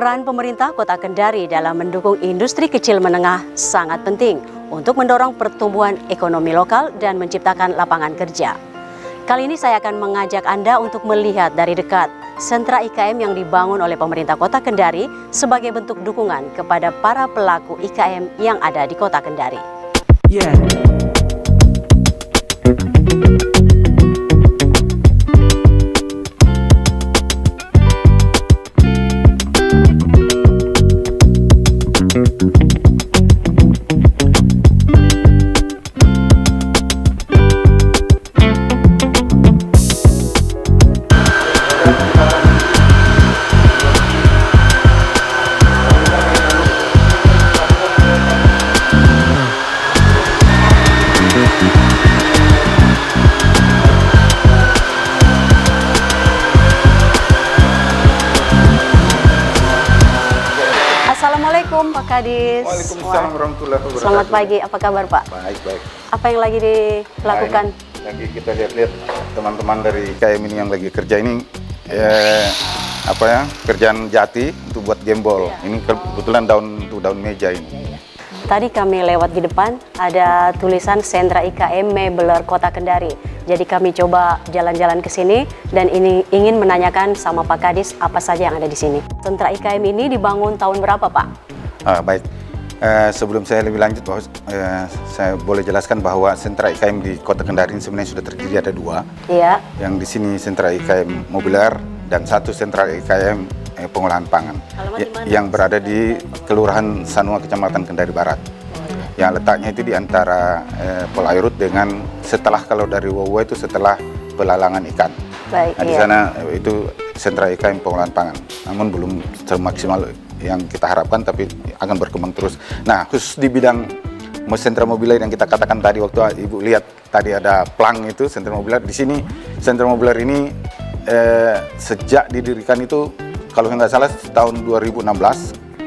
Peran pemerintah Kota Kendari dalam mendukung industri kecil menengah sangat penting untuk mendorong pertumbuhan ekonomi lokal dan menciptakan lapangan kerja. Kali ini saya akan mengajak Anda untuk melihat dari dekat sentra IKM yang dibangun oleh pemerintah Kota Kendari sebagai bentuk dukungan kepada para pelaku IKM yang ada di Kota Kendari. Assalamualaikum Pak Kadis. Waalaikumsalam warahmatullahi wabarakatuh. Selamat pagi, apa kabar Pak? Baik, baik. Apa yang lagi dilakukan? Nah, lagi kita lihat-lihat teman-teman dari IKM ini yang lagi kerja ini, kerjaan jati untuk buat gembol. Ini kebetulan daun meja ini. Tadi kami lewat di depan, ada tulisan Sentra IKM Mebeler Kota Kendari. Jadi kami coba jalan-jalan ke sini dan ini ingin menanyakan sama Pak Kadis apa saja yang ada di sini. Sentra IKM ini dibangun tahun berapa Pak? Baik, sebelum saya lebih lanjut, saya boleh jelaskan bahwa sentra IKM di Kota Kendari ini sebenarnya sudah terdiri ada dua. Iya. Yang di sini sentra IKM Mobiler dan satu sentra IKM pengolahan pangan yang berada di Kelurahan Sanua, Kecamatan Kendari Barat. Yang letaknya itu di antara Polairut dengan kalau dari Wawa itu setelah pelalangan ikan. Baik, nah, di sana itu sentra IKM pengolahan pangan. Namun belum semaksimal yang kita harapkan, tapi akan berkembang terus. Nah, khusus di bidang sentra mobiler yang kita katakan tadi waktu Ibu lihat tadi ada plang itu sentra mobiler. Di sini sentra mobiler ini sejak didirikan itu kalau nggak salah tahun 2016,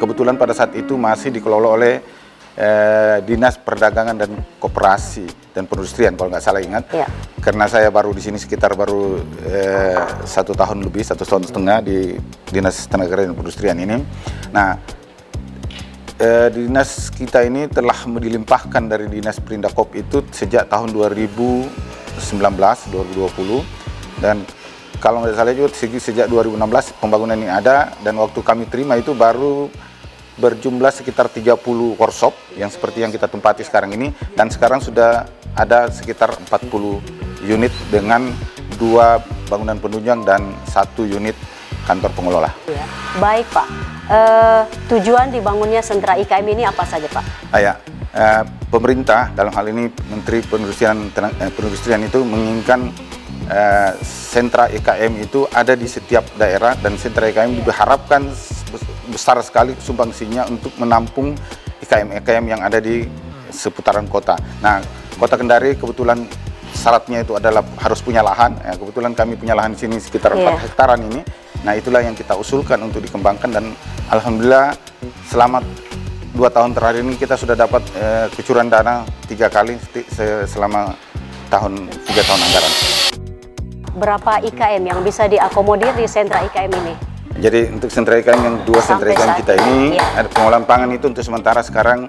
kebetulan pada saat itu masih dikelola oleh Dinas Perdagangan dan Koperasi dan Perindustrian kalau nggak salah ingat. Ya. Karena saya baru di sini sekitar baru 1 tahun lebih, 1,5 tahun di Dinas Tenaga Kerja dan Perindustrian ini. Nah, dinas kita ini telah dilimpahkan dari Dinas Perindakop itu sejak tahun 2019, 2020 dan kalau nggak salah juga sejak 2016 pembangunan ini ada, dan waktu kami terima itu baru berjumlah sekitar 30 workshop yang seperti yang kita tempati sekarang ini, dan sekarang sudah ada sekitar 40 unit dengan 2 bangunan penunjang dan 1 unit kantor pengelola. Ya. Baik Pak, tujuan dibangunnya sentra IKM ini apa saja Pak? Pemerintah dalam hal ini Menteri Perindustrian itu menginginkan sentra IKM itu ada di setiap daerah, dan sentra IKM diharapkan besar sekali sumbangsinya untuk menampung IKM-IKM yang ada di seputaran kota. Nah, Kota Kendari kebetulan syaratnya itu adalah harus punya lahan. Kebetulan kami punya lahan di sini sekitar 4 hektaran ini. Nah, itulah yang kita usulkan untuk dikembangkan, dan alhamdulillah selama 2 tahun terakhir ini kita sudah dapat kucuran dana 3 kali selama 3 tahun anggaran. Berapa IKM yang bisa diakomodir di sentra IKM ini? Jadi untuk sentra IKM yang 2 sentra IKM kita ini, ada pengolahan pangan itu untuk sementara sekarang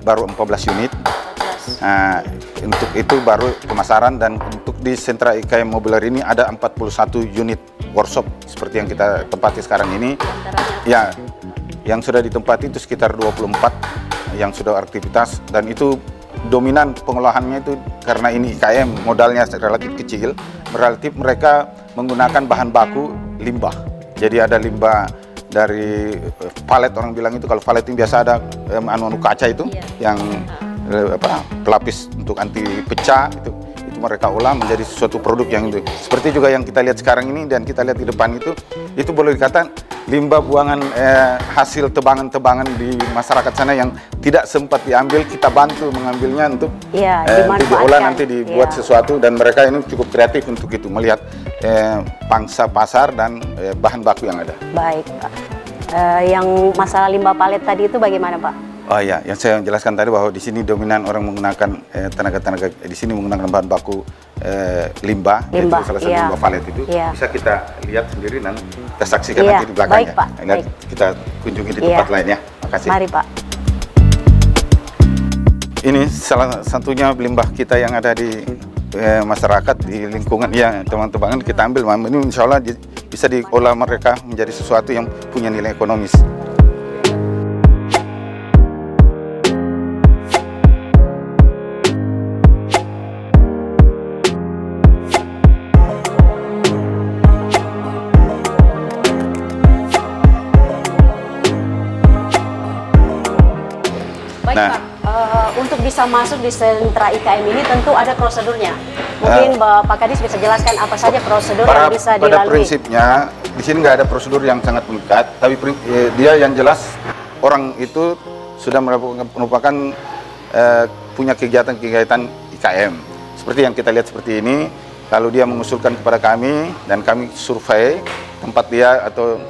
baru 14 unit. Nah, untuk itu baru pemasaran, dan untuk di sentra IKM Mobiler ini ada 41 unit workshop seperti yang kita tempati sekarang ini. Ya, yang sudah ditempati itu sekitar 24 yang sudah aktivitas, dan itu dominan pengolahannya itu karena ini IKM modalnya relatif kecil, relatif mereka menggunakan bahan baku limbah. Jadi ada limbah dari palet, orang bilang itu, kalau palet ini biasa ada anu kaca itu yang pelapis untuk anti pecah, itu mereka olah menjadi suatu produk yang itu. Seperti juga yang kita lihat sekarang ini dan kita lihat di depan itu boleh dikatakan limbah buangan hasil tebangan-tebangan di masyarakat sana yang tidak sempat diambil, kita bantu mengambilnya untuk diolah nanti dibuat sesuatu, dan mereka ini cukup kreatif untuk itu, melihat pangsa pasar dan bahan baku yang ada. Baik Pak, yang masalah limbah palet tadi itu bagaimana Pak? Oh iya, yang saya jelaskan tadi bahwa di sini dominan orang menggunakan tenaga-tenaga di sini menggunakan bahan baku limbah, yaitu salah satu limbah palet itu bisa kita lihat sendiri dan kita saksikan nanti di belakangnya. Baik, Pak. Baik. Kita kunjungi di tempat lain ya. Makasih. Mari Pak. Ini salah satunya limbah kita yang ada di masyarakat, di lingkungan ya teman-teman, kita ambil. Ini insya Allah bisa diolah mereka menjadi sesuatu yang punya nilai ekonomis. Baik Pak, untuk bisa masuk di sentra IKM ini tentu ada prosedurnya. Mungkin Pak Kadis bisa jelaskan apa saja prosedur yang bisa dilalui. Pada prinsipnya di sini nggak ada prosedur yang sangat mengikat, tapi dia yang jelas orang itu sudah merupakan punya kegiatan-kegiatan IKM. Seperti yang kita lihat seperti ini, lalu dia mengusulkan kepada kami dan kami survei tempat dia atau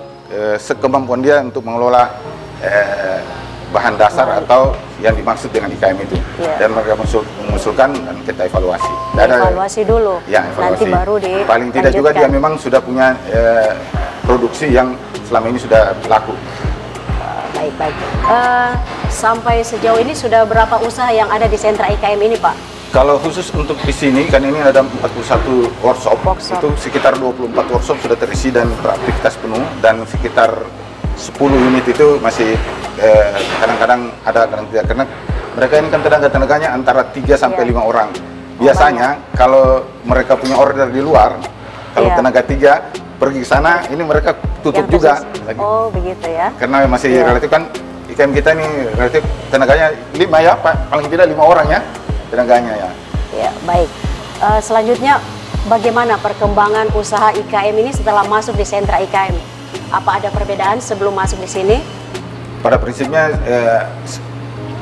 sekemampuan dia untuk mengelola bahan dasar atau yang dimaksud dengan IKM itu. Dan mereka mengusulkan dan kita evaluasi. Evaluasi dulu, ya, evaluasi. Nanti baru dilanjutkan. Paling tidak juga dia memang sudah punya produksi yang selama ini sudah laku. Baik. Sampai sejauh ini sudah berapa usaha yang ada di sentra IKM ini Pak? Kalau khusus untuk di sini, kan ini ada 41 workshop. Itu sekitar 24 workshop sudah terisi dan beraktivitas penuh, dan sekitar 10 unit itu masih kadang-kadang ada, kadang tidak, karena mereka ini kan tenaga-tenaganya antara 3 sampai 5 orang. Biasanya kalau mereka punya order di luar, kalau tenaga 3 pergi ke sana, ini mereka tutup juga. Oh begitu ya. Karena masih relatif kan IKM kita ini relatif tenaganya 5 ya Pak, paling tidak 5 orang ya tenaganya ya. Ya baik. Selanjutnya bagaimana perkembangan usaha IKM ini setelah masuk di sentra IKM? Apa ada perbedaan sebelum masuk di sini? Pada prinsipnya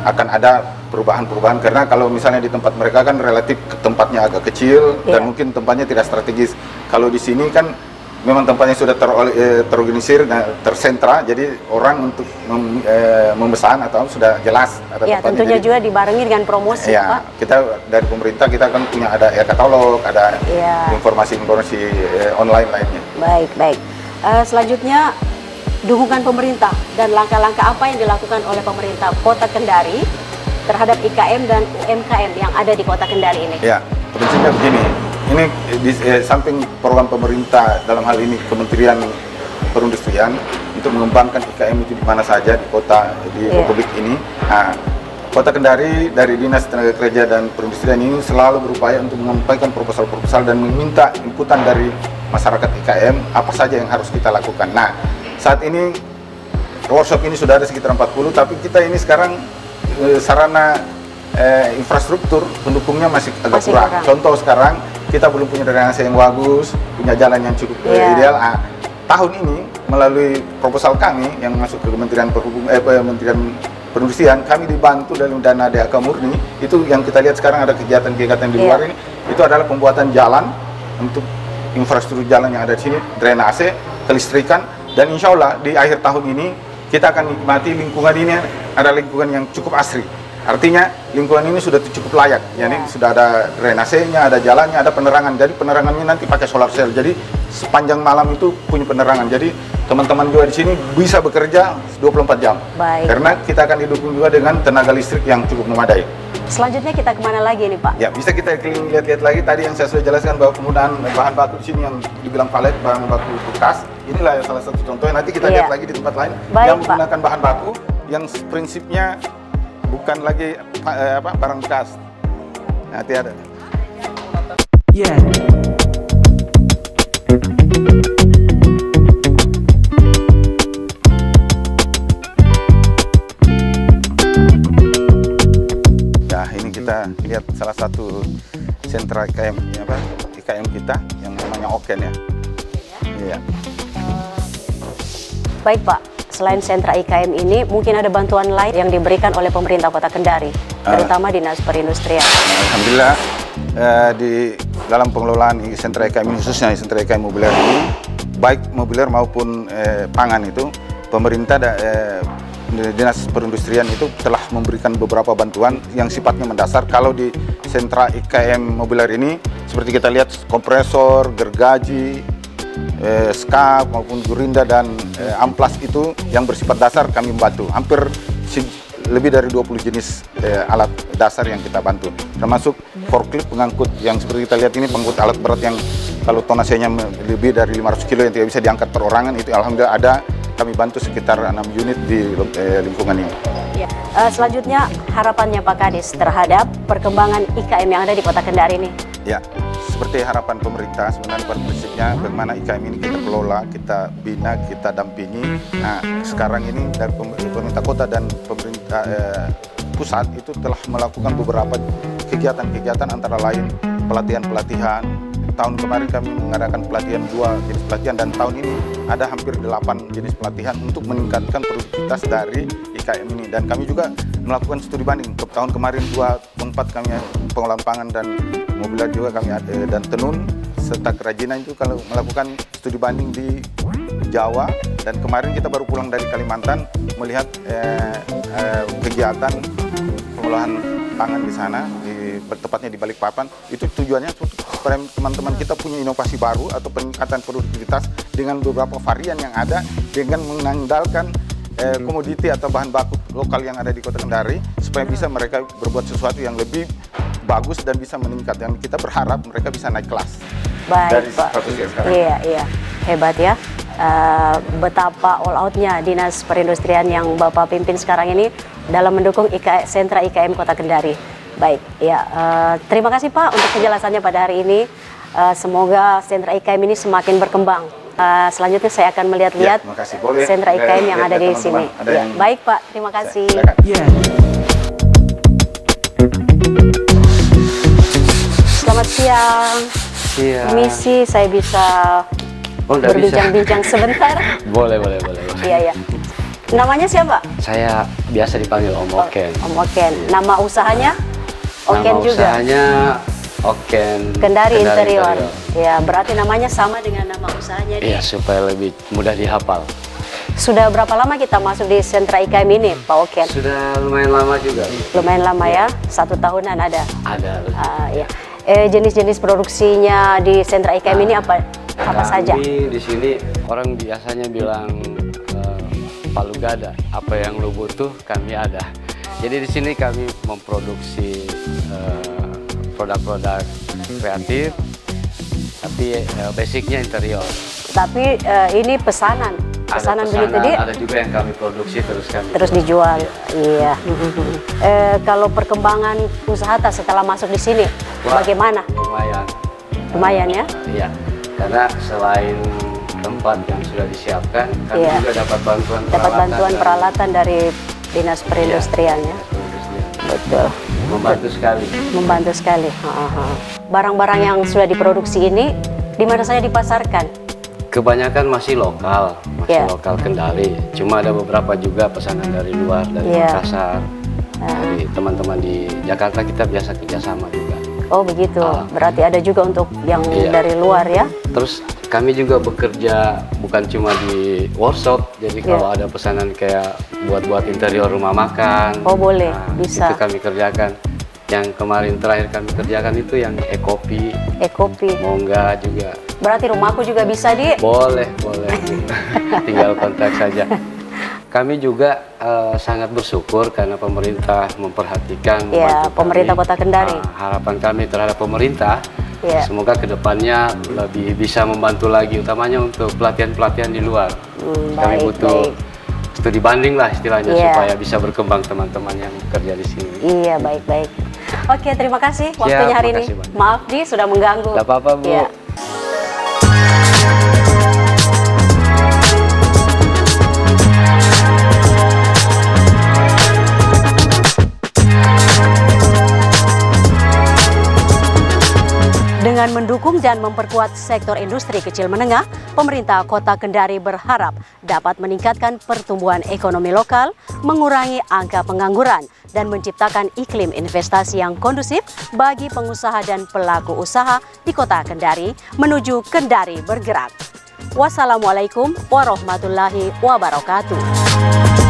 akan ada perubahan-perubahan, karena kalau misalnya di tempat mereka kan relatif tempatnya agak kecil dan mungkin tempatnya tidak strategis. Kalau di sini kan memang tempatnya sudah terorganisir dan tersentra, jadi orang untuk memesan atau sudah jelas ada tempatnya. Tentunya juga dibarengi dengan promosi Pak. Kita dari pemerintah kita kan punya ada e-katalog, ada informasi-informasi online lainnya. Baik. Selanjutnya dukungan pemerintah dan langkah-langkah apa yang dilakukan oleh pemerintah Kota Kendari terhadap IKM dan UMKM yang ada di Kota Kendari ini? Ya, prinsipnya begini. Ini di samping program pemerintah, dalam hal ini Kementerian Perindustrian, untuk mengembangkan IKM itu di mana saja di kota di Republik ini. Nah, Kota Kendari dari Dinas Tenaga Kerja dan Perindustrian ini selalu berupaya untuk menyampaikan proposal-proposal dan meminta inputan dari masyarakat IKM apa saja yang harus kita lakukan. Nah, saat ini workshop ini sudah ada sekitar 40, tapi kita ini sekarang sarana infrastruktur pendukungnya masih agak kurang. Contoh sekarang kita belum punya drainase yang bagus, punya jalan yang cukup ideal. Tahun ini melalui proposal kami yang masuk ke Kementerian Perindustrian, kami dibantu dari dana DAK murni. Itu yang kita lihat sekarang ada kegiatan-kegiatan di luar ini, itu adalah pembuatan jalan untuk infrastruktur jalan yang ada di sini, drainase, kelistrikan, dan insya Allah di akhir tahun ini kita akan nikmati lingkungan ini ada lingkungan yang cukup asri. Artinya lingkungan ini sudah cukup layak, jadi sudah ada drainasenya, ada jalannya, ada penerangan. Jadi penerangannya nanti pakai solar cell. Jadi sepanjang malam itu punya penerangan. Jadi teman-teman juga di sini bisa bekerja 24 jam. Baik. Karena kita akan didukung juga dengan tenaga listrik yang cukup memadai. Selanjutnya kita kemana lagi nih Pak? Ya, bisa kita keliling lihat-lihat lagi. Tadi yang saya sudah jelaskan bahwa penggunaan bahan baku di sini yang dibilang palet, bahan baku bekas. Inilah salah satu contohnya. Nanti kita lihat lagi di tempat lain yang menggunakan bahan baku yang prinsipnya bukan lagi barang bekas. Nanti ada. Ya, ini kita lihat salah satu sentra IKM, IKM kita yang namanya Oken ya. Iya. Baik Pak. Selain sentra IKM ini, mungkin ada bantuan lain yang diberikan oleh pemerintah Kota Kendari, terutama Dinas Perindustrian. Alhamdulillah, di dalam pengelolaan sentra IKM ini, khususnya sentra IKM mobiler ini, baik mobiler maupun pangan itu, pemerintah Dinas Perindustrian itu telah memberikan beberapa bantuan yang sifatnya mendasar. Kalau di sentra IKM Mobiler ini, seperti kita lihat kompresor, gergaji, skap maupun gurinda dan amplas itu yang bersifat dasar kami membantu. Hampir lebih dari 20 jenis alat dasar yang kita bantu. Termasuk forklift pengangkut yang seperti kita lihat ini, pengangkut alat berat yang kalau tonasenya lebih dari 500 kilo yang tidak bisa diangkat perorangan, itu alhamdulillah ada. Kami bantu sekitar 6 unit di lingkungan ini. Ya. Selanjutnya harapannya Pak Kadis terhadap perkembangan IKM yang ada di Kota Kendari ini? Ya, seperti harapan pemerintah sebenarnya pada prinsipnya bagaimana IKM ini kita kelola, kita bina, kita dampingi. Nah, sekarang ini dari pemerintah kota dan pemerintah pusat itu telah melakukan beberapa kegiatan-kegiatan antara lain pelatihan-pelatihan. Tahun kemarin kami mengadakan pelatihan 2 jenis pelatihan dan tahun ini ada hampir 8 jenis pelatihan untuk meningkatkan produktivitas dari IKM ini. Dan kami juga melakukan studi banding. Tahun kemarin 2 tempat kami pengolahan pangan dan Mobiler juga kami ada, dan tenun serta kerajinan itu kalau melakukan studi banding di Jawa. Dan kemarin kita baru pulang dari Kalimantan melihat kegiatan pengolahan pangan di sana, tepatnya di Balikpapan. Itu tujuannya supaya teman-teman kita punya inovasi baru atau peningkatan produktivitas dengan beberapa varian yang ada dengan mengandalkan komoditi atau bahan baku lokal yang ada di Kota Kendari supaya bisa mereka berbuat sesuatu yang lebih bagus dan bisa meningkat. Dan kita berharap mereka bisa naik kelas. Baik, dari Pak. sekarang. Iya, hebat ya. Betapa all out-nya Dinas Perindustrian yang Bapak pimpin sekarang ini dalam mendukung sentra IKM Kota Kendari. Baik, ya. Terima kasih Pak untuk penjelasannya pada hari ini. Semoga sentra IKM ini semakin berkembang. Selanjutnya saya akan melihat-lihat sentra IKM yang ada di sini. Ya, baik Pak, terima kasih. Selamat siang. Misi saya bisa berbincang-bincang sebentar? Boleh. Iya. Namanya siapa? Saya biasa dipanggil Om Oken. Om Oken. Nama usahanya? Oken Nama juga? usahanya Oken Kendari Interior. Ya, berarti namanya sama dengan nama usahanya. Iya, supaya lebih mudah dihafal. Sudah berapa lama kita masuk di sentra IKM ini, Pak Oken? Sudah lumayan lama juga. Lumayan lama ya? 1 tahunan ada? Ada. Ya. Jenis-jenis produksinya di sentra IKM ini apa saja? Kami di sini orang biasanya bilang palu gada, apa yang lu butuh kami ada. Jadi di sini kami memproduksi produk-produk kreatif, tapi basicnya interior. Tapi ini pesanan begitu dia? Ada juga yang kami produksi terus dijual. Iya. Kalau perkembangan usaha setelah masuk di sini, bagaimana? Lumayan ya? Iya. Karena selain tempat yang sudah disiapkan, kami juga dapat bantuan peralatan dari Dinas Perindustrian ya. Betul. Membantu sekali. Barang-barang yang sudah diproduksi ini di mana saja dipasarkan? Kebanyakan masih lokal Kendari. Cuma ada beberapa juga pesanan dari luar, dari Makassar, dari teman-teman di Jakarta kita biasa kerjasama juga. Oh begitu, berarti ada juga untuk yang dari luar ya? Terus kami juga bekerja bukan cuma di workshop, jadi kalau ada pesanan kayak buat interior rumah makan. Oh boleh, bisa. Itu kami kerjakan. Yang kemarin terakhir kami kerjakan itu yang e-kopi. Mongga juga. Berarti rumahku juga bisa di? Boleh. Tinggal kontak saja. Kami juga sangat bersyukur karena pemerintah memperhatikan pemerintah Kota Kendari. Harapan kami terhadap pemerintah, semoga kedepannya lebih bisa membantu lagi, utamanya untuk pelatihan-pelatihan di luar. Kami butuh studi banding lah istilahnya, supaya bisa berkembang teman-teman yang kerja di sini. Iya, baik. Oke, terima kasih waktunya hari ini. Maaf Di, sudah mengganggu. Tidak apa-apa Bu. Dengan mendukung dan memperkuat sektor industri kecil menengah, pemerintah Kota Kendari berharap dapat meningkatkan pertumbuhan ekonomi lokal, mengurangi angka pengangguran, dan menciptakan iklim investasi yang kondusif bagi pengusaha dan pelaku usaha di Kota Kendari menuju Kendari bergerak. Wassalamualaikum warahmatullahi wabarakatuh.